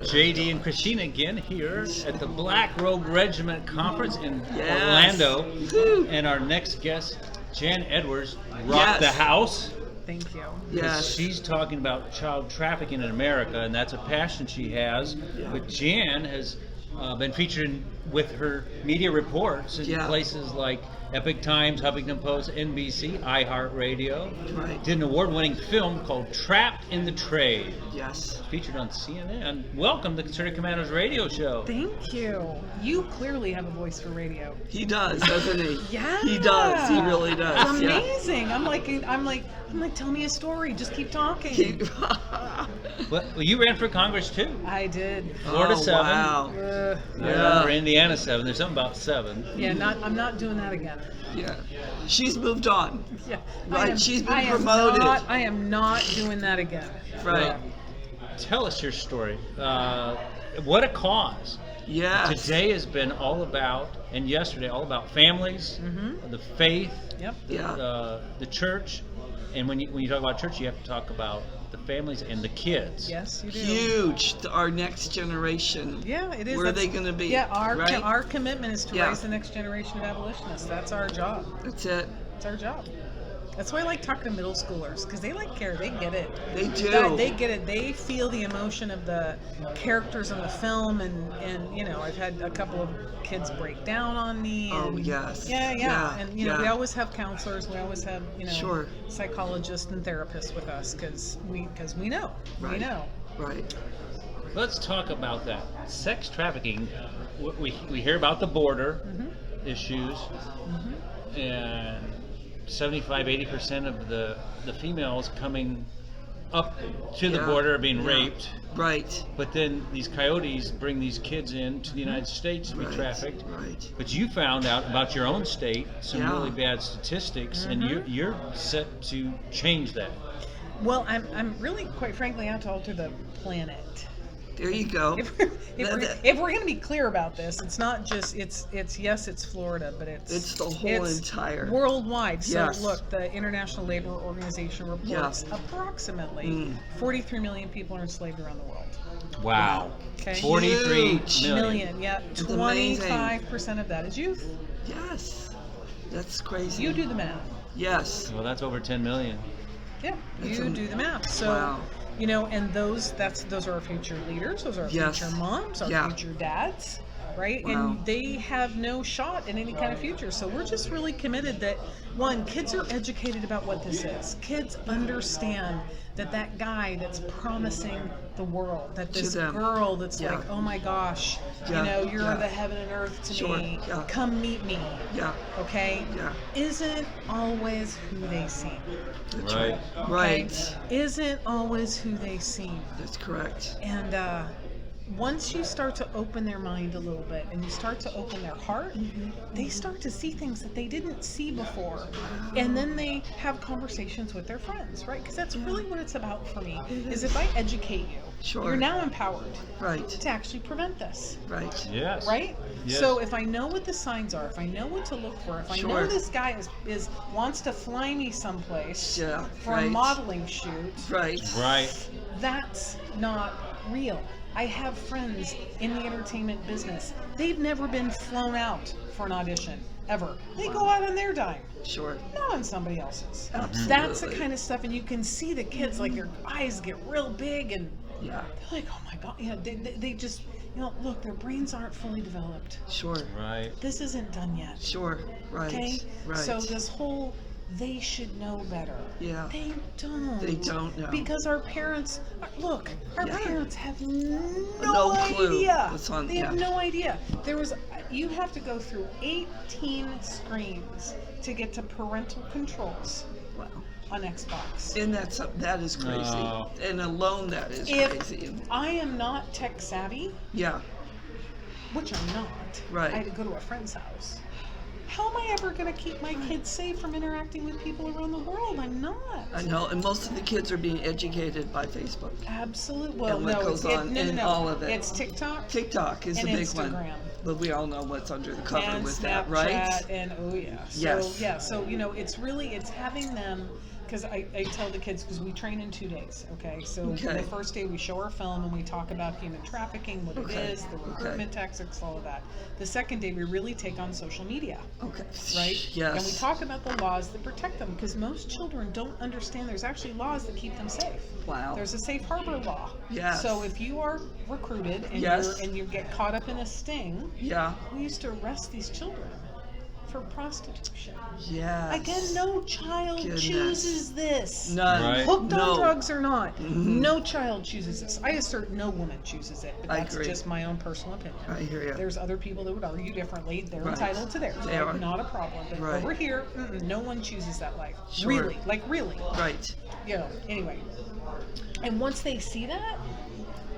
JD and Christina again here at the Black Robe Regiment Conference in Orlando. And our next guest, Jan Edwards, rocked the house. Thank you. Yes. She's talking about child trafficking in America, and that's a passion she has. Yeah. But Jan has been featured with her media reports in places like Epic Times, Huffington Post, NBC, iHeartRadio. Right. Did an award-winning film called Trapped in the Trade. Yes. Featured on CNN. Welcome to the Concerted Commandos radio show. Thank you. You clearly have a voice for radio. He does, doesn't he? Yeah. He does. He really does. It's amazing. I'm like, tell me a story. Just keep talking. Well, you ran for Congress too. I did. Florida 7. Wow. Or Indiana 7. There's something about 7. Yeah, I'm not doing that again. Yeah. She's moved on. Yeah. Right. She's been promoted. I am not doing that again. Right. Tell us your story. What a cause. Yes. Today has been all about, and yesterday, all about families, the faith, the church. And when you talk about church, you have to talk about the families and the kids. Yes, you do. Huge. Our next generation. Yeah, it is. Where are they going to be? Yeah, right? our commitment is to raise the next generation of abolitionists. That's our job. That's it. It's our job. That's why I like talking to middle schoolers, because they care. They get it. They do. They get it. They feel the emotion of the characters in the film, and I've had a couple of kids break down on me. And, oh yes. Yeah. And we always have counselors. We always have psychologists and therapists with us, because we know. Right. We know. Right. Let's talk about that. Sex trafficking. We hear about the border issues, and 75-80% of the females coming up to the border are being raped. Right. But then these coyotes bring these kids in to the United States to be trafficked. Right. But you found out about your own state some really bad statistics, and you're set to change that. Well, I'm really, quite frankly, out to alter the planet. There you go. If we're going to be clear about this, it's not just it's Florida, but it's the whole entire worldwide. So look, the International Labor Organization reports Yeah. approximately 43 million people are enslaved around the world. Wow. Okay. 43 million. Yeah. 25% of that is youth. Yes. That's crazy. You do the math. Yes. Well, that's over 10 million. Yeah. You do the math. So. Wow. And those are our future leaders. Those are our future moms, our future dads, right? Wow. And they have no shot in any kind of future. So we're just really committed that, one, kids are educated about what this is. Kids understand that guy that's promising the world, that this girl that's like, oh my gosh, you're the heaven and earth to me. Come meet me. Yeah. Okay? Yeah. Isn't always who they seem. That's right. Okay? Right. Isn't always who they seem. That's correct. And once you start to open their mind a little bit and you start to open their heart, they start to see things that they didn't see before. And then they have conversations with their friends, right? Because that's really what it's about for me, is if I educate you, you're now empowered to actually prevent this. Right. Yes. Right? Yes. So if I know what the signs are, if I know what to look for, if I know this guy is wants to fly me someplace for a modeling shoot, that's not real. I have friends in the entertainment business. They've never been flown out for an audition, ever. They go out on their dime. Sure. Not on somebody else's. Absolutely. That's the kind of stuff, and you can see the kids, like, their eyes get real big, and they're like, oh my God. They just, look, their brains aren't fully developed. Sure. Right. This isn't done yet. Sure. Right. Okay? Right. So this whole, they should know better. Yeah. They don't. They don't know. Because our parents, parents have No clue. idea. They have no idea. You have to go through 18 screens to get to parental controls. Wow. On Xbox. And that is crazy. Oh. And alone that is crazy. If I am not tech savvy, which I'm not, right. I had to go to a friend's house. How am I ever going to keep my kids safe from interacting with people around the world? I'm not. I know, and most of the kids are being educated by Facebook. Absolutely. Well, and what goes on in all of it. It's TikTok. TikTok is the big Instagram. one. But we all know what's under the cover and with Snapchat that, right? And Yes. So it's having them because I tell the kids, because we train in 2 days, okay? So the first day we show our film and we talk about human trafficking, what it is, the recruitment tactics, all of that. The second day we really take on social media. Okay. Right? Yes. And we talk about the laws that protect them, because most children don't understand there's actually laws that keep them safe. Wow. There's a safe harbor law. Yes. So if you are recruited and you get caught up in a sting, we used to arrest these children for prostitution. Yes. Again, no child chooses this. None. Right. Hooked on drugs or not, no child chooses this. I assert no woman chooses it, but I that's agree. just my own personal opinion. I hear you. There's other people that would argue differently. They're Right. entitled to theirs. They are. Not a problem. But Right. over here, no one chooses that life. Sure. Really, like really. Right. You know. Anyway, and once they see that,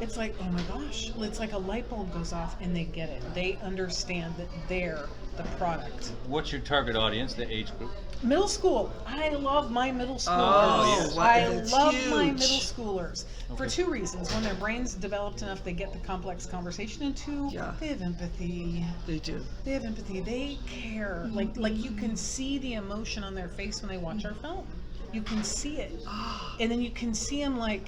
it's like, oh my gosh, it's like a light bulb goes off and they get it. They understand that they're the product. What's your target audience, the age group? Middle school. I love my middle schoolers. Oh, yes. I That's love my huge. middle schoolers for Okay. 2 reasons. One, their brains developed enough, they get the complex conversation, and 2, they have empathy. They do. They have empathy. They care. Like you can see the emotion on their face when they watch our film. You can see it. And then you can see them like,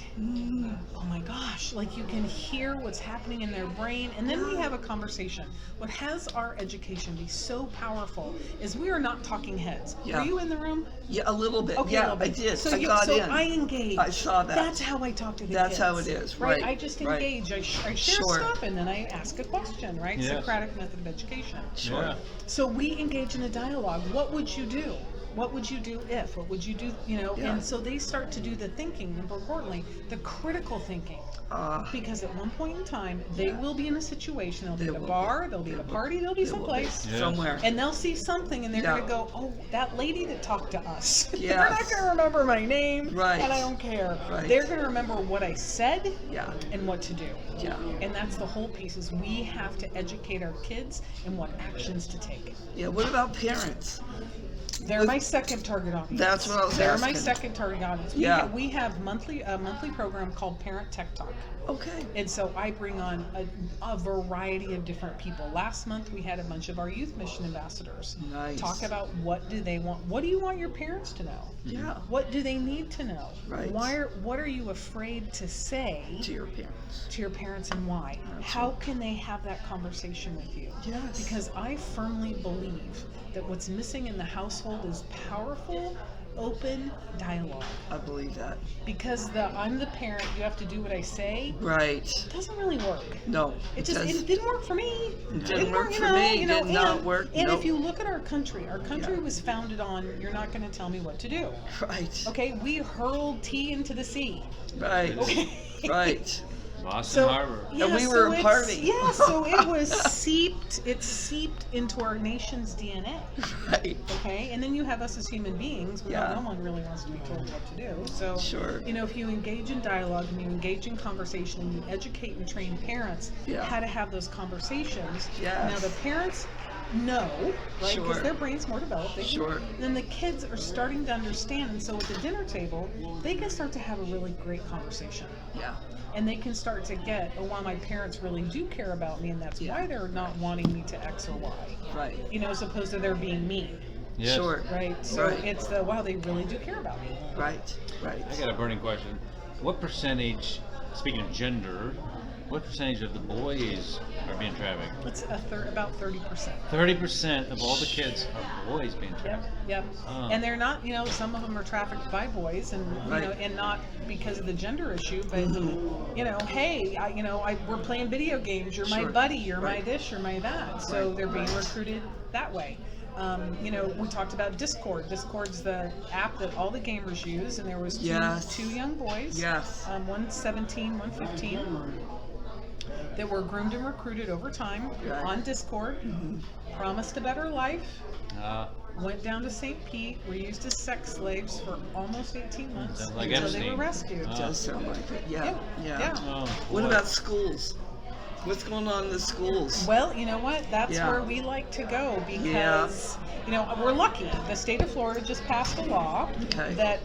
oh my gosh, like you can hear what's happening in their brain. And then we have a conversation. What has our education be so powerful is we are not talking heads. Yeah. Were you in the room? Yeah, a little bit. Okay, a Yeah, little bit. I did. So I got in. I engage. I saw that. That's how I talk to the That's kids. how it is, right, I just right. engage. I share Sure. stuff and then I ask a question, right? Yes. Socratic method of education. Sure. Yeah. So we engage in a dialogue. What would you do? What would you do if? What would you do? You know, Yeah. and so they start to do the thinking, and more importantly, the critical thinking. Because at one point in time, they will be in a situation, they'll be They at a will bar, be. they'll be They at a will party, be. they'll be They will be. someplace. Yeah. Somewhere. And they'll see something and they're Yeah. going to go, oh, that lady that talked to us. They're Yes. not going to remember my name. Right. And I don't care. Right. They're going to remember what I said Yeah. and what to do. Yeah. And that's the whole piece is we have to educate our kids and what actions to take. Yeah. What about parents? They're my second target audience. That's what I was They're asking. my second target audience. Yeah. We have a monthly program called Parent Tech Talk. Okay. And so I bring on a variety of different people. Last month we had a bunch of our youth mission ambassadors Nice. talk about what do they want. What do you want your parents to know? Yeah. What do they need to know? Right. What are you afraid to say To your parents. to your parents and why? How can they have that conversation with you? Yes. Because I firmly believe that what's missing in the household is powerful, open dialogue. I believe that. Because I'm the parent, you have to do what I say, Right. doesn't really work. No. It does- didn't work for me. It didn't work for me. Did not work. And Nope. if you look at our country Yeah. was founded on you're not going to tell me what to do. Right. Okay, we hurled tea into the sea. Right. Okay. Right. Boston Harbor. Yeah, And we were a it's- party. Yeah, so it was seeped into our nation's DNA. Right. Okay, and then you have us as human beings. Yeah. No one really wants to be told what to do. So, Sure. you know, if you engage in dialogue and you engage in conversation and you educate and train parents Yeah. how to have those conversations, Yes. now the parents know, right? Because Sure. their brain's more developed. They can- Sure. Then the kids are starting to understand, and so at the dinner table, they can start to have a really great conversation. Yeah. And they can start to get, oh, wow, my parents really do care about me, and that's Yeah. why they're not wanting me to X or Y. Right. You know, as opposed to they're being mean, Yes. Sure. right? So Right. it's the, wow, they really do care about me. Right. Right. I got a burning question. What percentage, speaking of gender, what percentage of the boys are being trafficked? It's about 30%. 30% of all the kids are boys being Yep, trafficked. yep. Oh. And they're not, you know, some of them are trafficked by boys, and you Right. know, and not because of the gender issue, but you know, hey, we're playing video games. You're my Sure. buddy. You're Right. my this. You're my that. So Right. they're being Right. recruited that way. You know, we talked about Discord. Discord's the app that all the gamers use, and there was Yes. two young boys. Yes. One 17, one 15. That were groomed and recruited over time Right. on Discord, promised a better life, went down to St. Pete, were used as sex slaves for almost 18 months Sounds like until they Epstein. were rescued. Oh. Does sound like it. Yeah. Yeah. Yeah. Oh, What boy. about schools? What's going on in the schools? Well, you know what? That's Yeah. where we like to go because, you know, we're lucky. The state of Florida just passed a law Okay. that,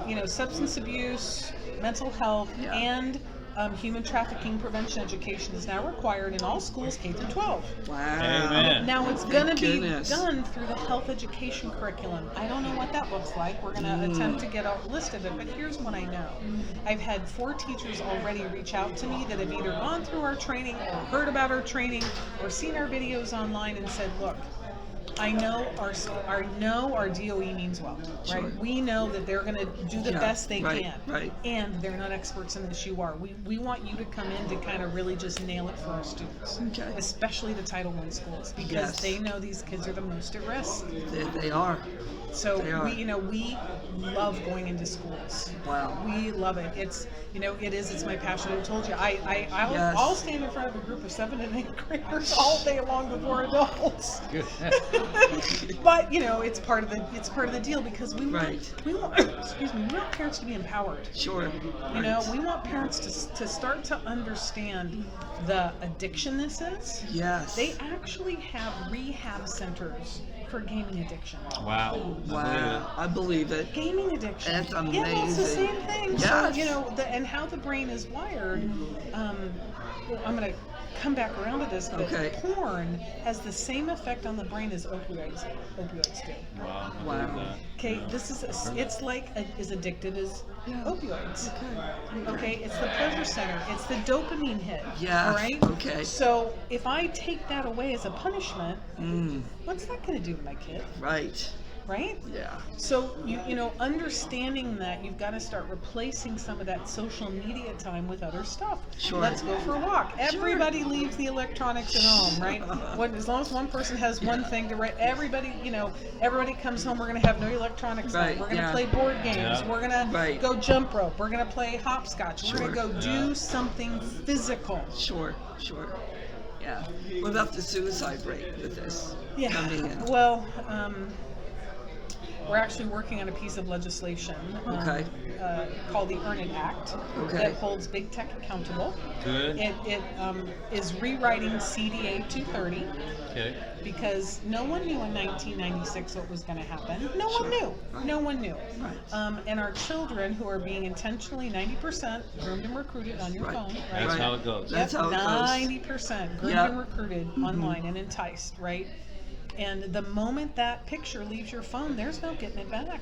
you know, substance abuse, mental health, Yeah. and human trafficking prevention education is now required in all schools K through 12. Wow. Amen. Now it's Thank going to be goodness. done through the health education curriculum. I don't know what that looks like. We're going to attempt to get a list of it, but here's what I know. I've had 4 teachers already reach out to me that have either gone through our training or heard about our training or seen our videos online and said, look, I know our DOE means well, right? Sure. We know that they're going to do the Yeah, best they right, can, right. and they're not experts in this. You are. We want you to come in to kind of really just nail it for our students, Okay. especially the Title I schools, because Yes. they know these kids are the most at risk. They are. So They are. we love going into schools. Wow. We love it. It's it's my passion. I told you, I'll Yes. stand in front of a group of 7 and 8 graders all day long before adults. Good. But it's part of the deal, because we want Right. we want parents to be empowered. Sure. We want parents to start to understand the addiction this is. Yes. They actually have rehab centers for gaming addiction. Wow. Wow. I believe it. Gaming addiction. That's Yeah, it's the amazing. same thing. Yes. So, and how the brain is wired. I'm going to come back around to this, but Okay. porn has the same effect on the brain as opioids do. Wow. I Wow. believe that. Okay, it's like as addictive as Yeah. opioids. Okay. Okay, it's the pleasure center. It's the dopamine hit. Yeah, All right. okay. So if I take that away as a punishment, Mm, what's that going to do to my kid? right. Right. Yeah. So understanding that, you've got to start replacing some of that social media time with other stuff. Sure. Let's go for a walk. Everybody leaves the electronics at home, right? As long as one person has one thing to write, everybody comes home. We're going to have no electronics on. Right, We're going to yeah. play board games. Yeah. We're going to Right. go jump rope. We're going to play hopscotch. We're Sure. going to go do something physical. Sure. Yeah. What about the suicide rate with this? Yeah. Coming in? Well, we're actually working on a piece of legislation Okay. called the Earn It Act Okay. that holds big tech accountable. Good. It is rewriting CDA 230 Okay. because no one knew in 1996 what was going to happen. No one knew. No one knew. Right. And our children who are being intentionally 90% groomed and recruited on your Right. phone. Right? That's Right. how it goes. That's how it goes. 90% groomed Yep. and recruited online and enticed, right? And the moment that picture leaves your phone, there's no getting it back.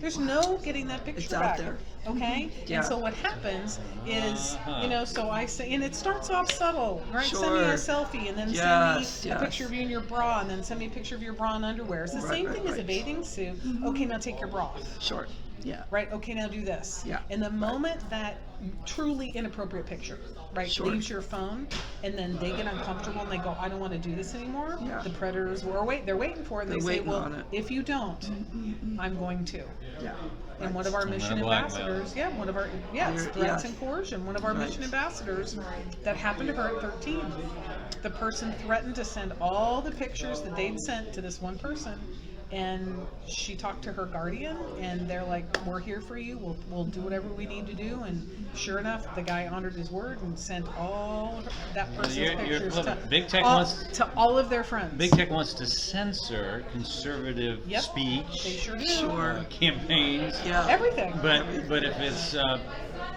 There's no getting that picture It's out back. there. Okay? Yeah. And so what happens is, Uh-huh. so I say, and it starts off subtle, right? Sure. Send me a selfie and then Yes, send me a yes. picture of you in your bra and then send me a picture of your bra and underwear. It's the Right, same right, thing as a right. bathing suit. Okay, now take your bra off. Sure. Yeah. Right? Okay, now do this. Yeah. And the moment that truly inappropriate picture, right, Sure. leaves your phone, and then they get uncomfortable and they go, I don't want to do this anymore. Yeah. The predators they're waiting for it. And They're they say, waiting well, on it. if you don't, I'm going to. Yeah. And one of our I'm mission gonna blackmail. ambassadors, it's You're- threats yeah. and coercion. One of our Right. mission ambassadors, that happened to her at 13. The person threatened to send all the pictures that they'd sent to this one person, and she talked to her guardian, and they're like, "We're here for you. We'll do whatever we need to do." And sure enough, the guy honored his word and sent all that person's You're pictures clever. to Big Tech all, wants- to all of their friends. Big Tech wants to censor conservative Yep. speech, They sure do. Sure. campaigns. Yeah. Everything. But if it's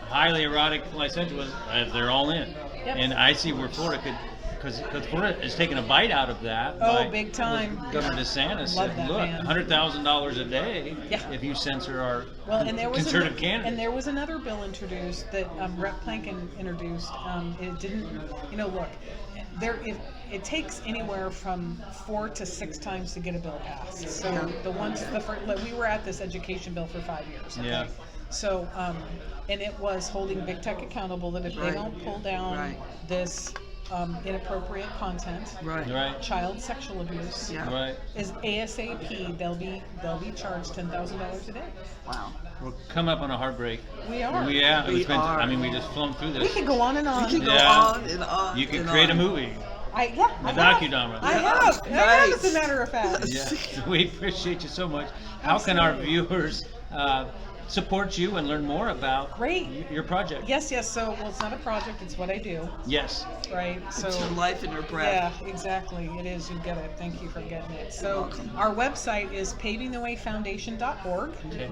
highly erotic, licentious, they're all in. Yep. And I see where Florida could, because Florida is taking a bite out of that. Oh, by big time. Governor DeSantis Love said, that "Look, man. $100,000 a day Yeah. if you censor our Well, and there was conservative candidates." and there was another bill introduced that Rep. Plankin introduced. It didn't, look, it takes anywhere from 4 to 6 times to get a bill passed. So Yeah. we were at this education bill for 5 years. Okay? Yeah. So and it was holding big tech accountable that if they Right. don't pull down Right. this inappropriate content, Right. Right. child sexual abuse, Yeah. Right. is ASAP they'll be charged $10,000 a day. Wow. We're coming up on a hard break. We are. We are. we just flown through this. We could go on and on. We can go Yeah. on and on. You could and create a on. movie. I have. docudrama. I have. I have, as a Nice. matter of fact. Yeah, we appreciate you so much. How can our viewers support you and learn more about Great. your project. Yes, yes. So, well, it's not a project, it's what I do, Yes. right? So, It's your life and your breath. yeah, exactly. It is. You get it. Thank you for getting it. So, welcome. our website is pavingthewayfoundation.org. Okay.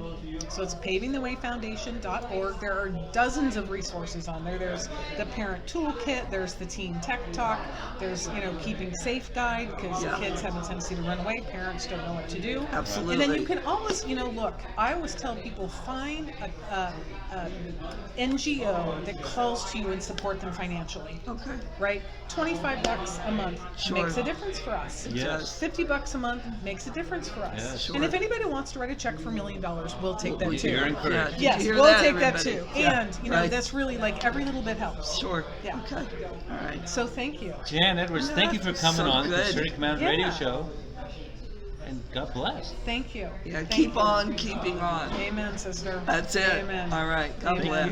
So it's pavingthewayfoundation.org. There are dozens of resources on there. There's the parent toolkit. There's the teen tech talk. There's, keeping safe guide, because Yeah. kids have a tendency to run away. Parents don't know what to do. Absolutely. And then you can always, look, I always tell people, find a NGO that calls to you and support them financially. Okay. Right? $25 a month Sure. makes a difference for us. Yes. $50 a month makes a difference for us. Yeah, sure. And if anybody wants to write a check for $1 million, we'll take that too. You're encouraged. Did Yes, you hear we'll that, take that everybody? too. Yeah, And right. that's really like every little bit helps. Sure. Yeah. Okay. All right. So thank you. Jan Edwards, thank you for coming So on the good. Surrey Commandos Yeah. radio show. And God bless. Thank you. Yeah. Thank Keep you. on keeping on. Amen, sister. That's it. Amen. All right. God Amen. bless.